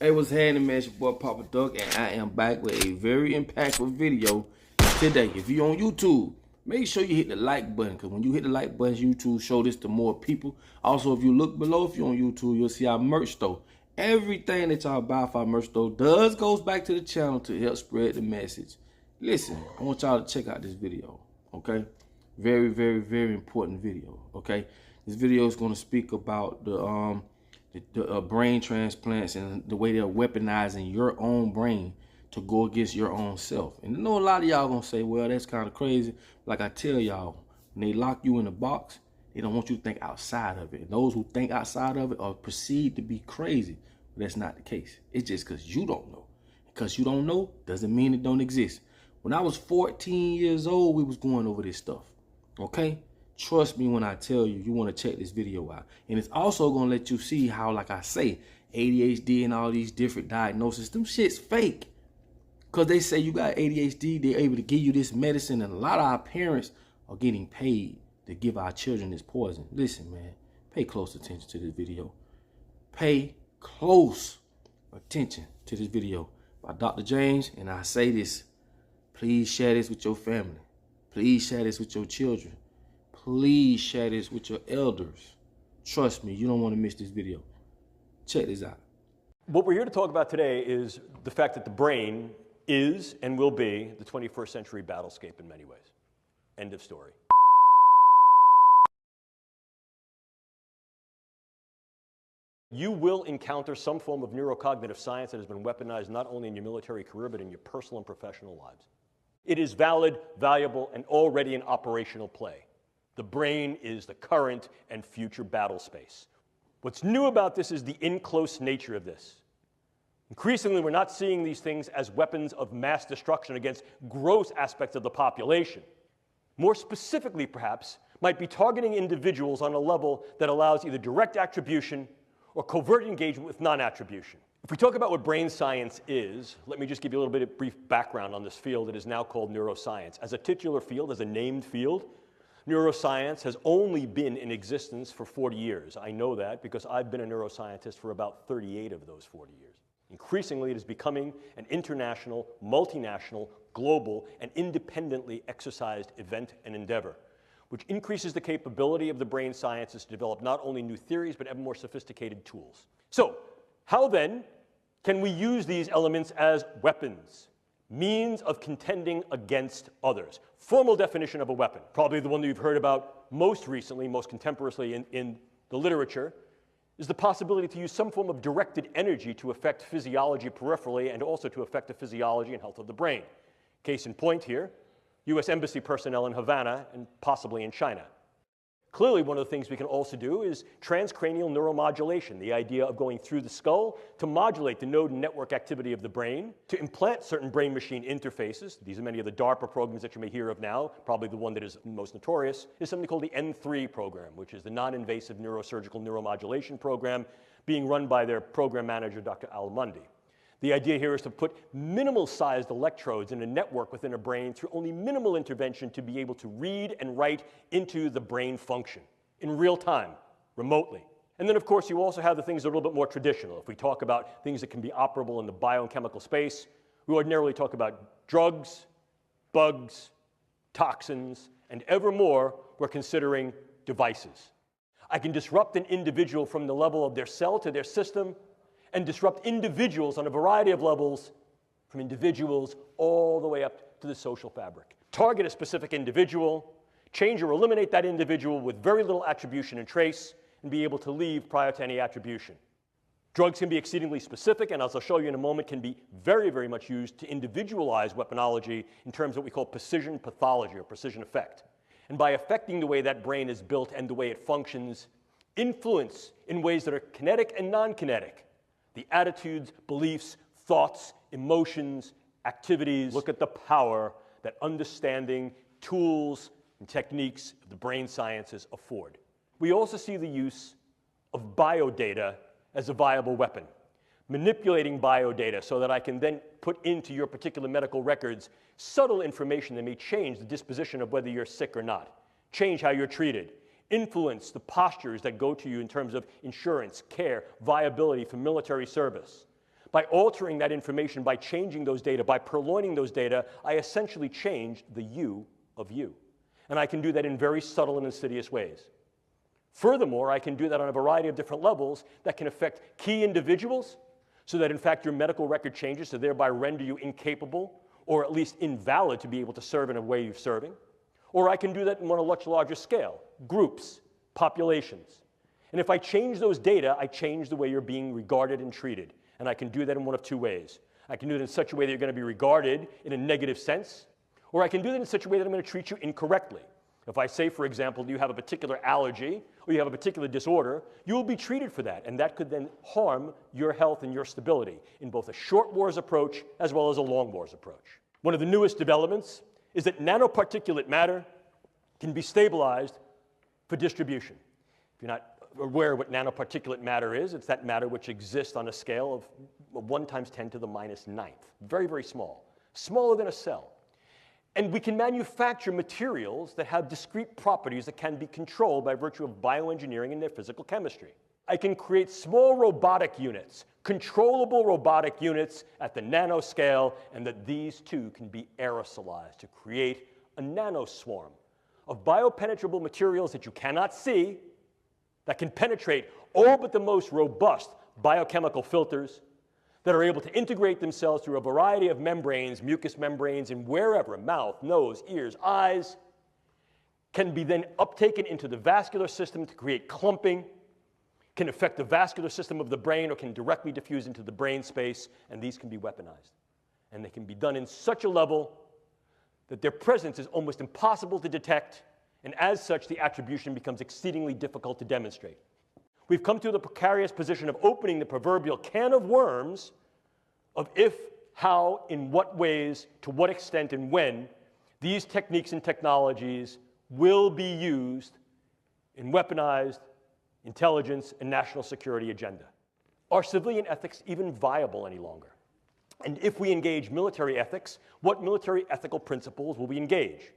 Hey, what's happening, man? It's your boy Papa Duck, and I am back with a very impactful video today. If you're on YouTube, make sure you hit the like button, because when you hit the like button, YouTube show this to more people. Also, if you look below, if you're on YouTube, you'll see our merch store. Everything that y'all buy for our merch store goes back to the channel to help spread the message. Listen, I want y'all to check out this video, okay? Very, very, very important video, okay? This video is going to speak about the brain transplants and the way they're weaponizing your own brain to go against your own self. And I know a lot of y'all gonna say, well, that's kind of crazy. Like I tell y'all, when they lock you in a box, they don't want you to think outside of it. And those who think outside of it are perceived to be crazy. But that's not the case. It's just because you don't know. Because you don't know doesn't mean it don't exist. When I was 14 years old, we was going over this stuff, okay? Trust me when I tell you, you want to check this video out. And it's also going to let you see how, like I say, ADHD and all these different diagnoses, them shit's fake. Because they say you got ADHD, they're able to give you this medicine, and a lot of our parents are getting paid to give our children this poison. Listen, man, pay close attention to this video. Pay close attention to this video by Dr. James, and I say this, please share this with your family. Please share this with your children. Please share this with your elders. Trust me, you don't want to miss this video. Check this out. What we're here to talk about today is the fact that the brain is and will be the 21st century battlescape in many ways. End of story. You will encounter some form of neurocognitive science that has been weaponized not only in your military career, but in your personal and professional lives. It is valid, valuable, and already in operational play. The brain is the current and future battle space. What's new about this is the in-close nature of this. Increasingly, we're not seeing these things as weapons of mass destruction against gross aspects of the population. More specifically, perhaps, might be targeting individuals on a level that allows either direct attribution or covert engagement with non-attribution. If we talk about what brain science is, let me just give you a little bit of brief background on this field that is now called neuroscience. As a titular field, as a named field, neuroscience has only been in existence for 40 years. I know that because I've been a neuroscientist for about 38 of those 40 years. Increasingly, it is becoming an international, multinational, global, and independently exercised event and endeavor, which increases the capability of the brain sciences to develop not only new theories, but ever more sophisticated tools. So, how then can we use these elements as weapons? Means of contending against others. Formal definition of a weapon, probably the one that you've heard about most recently, most contemporaneously in the literature, is the possibility to use some form of directed energy to affect physiology peripherally and also to affect the physiology and health of the brain. Case in point here, U.S. Embassy personnel in Havana and possibly in China. Clearly, one of the things we can also do is transcranial neuromodulation, the idea of going through the skull to modulate the node and network activity of the brain, to implant certain brain-machine interfaces. These are many of the DARPA programs that you may hear of now. Probably the one that is most notorious is something called the N3 program, which is the non-invasive neurosurgical neuromodulation program being run by their program manager, Dr. Al Mundi. The idea here is to put minimal-sized electrodes in a network within a brain through only minimal intervention to be able to read and write into the brain function in real time, remotely. And then, of course, you also have the things that are a little bit more traditional. If we talk about things that can be operable in the biochemical space, we ordinarily talk about drugs, bugs, toxins, and ever more, we're considering devices. I can disrupt an individual from the level of their cell to their system, and disrupt individuals on a variety of levels, from individuals all the way up to the social fabric. Target a specific individual, change or eliminate that individual with very little attribution and trace, and be able to leave prior to any attribution. Drugs can be exceedingly specific, and as I'll show you in a moment, can be very, very much used to individualize weaponology in terms of what we call precision pathology or precision effect. And by affecting the way that brain is built and the way it functions, influence in ways that are kinetic and non-kinetic. The attitudes, beliefs, thoughts, emotions, activities. Look at the power that understanding tools and techniques of the brain sciences afford. We also see the use of biodata as a viable weapon. Manipulating biodata so that I can then put into your particular medical records subtle information that may change the disposition of whether you're sick or not, change how you're treated, influence the postures that go to you in terms of insurance, care, viability for military service. By altering that information, by changing those data, by purloining those data, I essentially changed the you of you. And I can do that in very subtle and insidious ways. Furthermore, I can do that on a variety of different levels that can affect key individuals so that, in fact, your medical record changes to thereby render you incapable or at least invalid to be able to serve in a way you're serving. Or I can do that on a much larger scale, groups, populations. And if I change those data, I change the way you're being regarded and treated. And I can do that in one of two ways. I can do it in such a way that you're going to be regarded in a negative sense, or I can do that in such a way that I'm going to treat you incorrectly. If I say, for example, you have a particular allergy or you have a particular disorder, you will be treated for that, and that could then harm your health and your stability in both a short wars approach as well as a long wars approach. One of the newest developments is that nanoparticulate matter can be stabilized for distribution. If you're not aware of what nanoparticulate matter is, it's that matter which exists on a scale of 1 × 10⁹ very, very small, smaller than a cell. And we can manufacture materials that have discrete properties that can be controlled by virtue of bioengineering and their physical chemistry. I can create small robotic units, controllable robotic units at the nanoscale, and that these too can be aerosolized to create a nanoswarm of biopenetrable materials that you cannot see, that can penetrate all but the most robust biochemical filters, that are able to integrate themselves through a variety of membranes, mucous membranes, and wherever, mouth, nose, ears, eyes, can be then uptaken into the vascular system to create clumping, can affect the vascular system of the brain, or can directly diffuse into the brain space, and these can be weaponized. And they can be done in such a level that their presence is almost impossible to detect, and as such, the attribution becomes exceedingly difficult to demonstrate. We've come to the precarious position of opening the proverbial can of worms of if, how, in what ways, to what extent, and when these techniques and technologies will be used in weaponized intelligence and national security agenda. Are civilian ethics even viable any longer? And if we engage military ethics, what military ethical principles will we engage?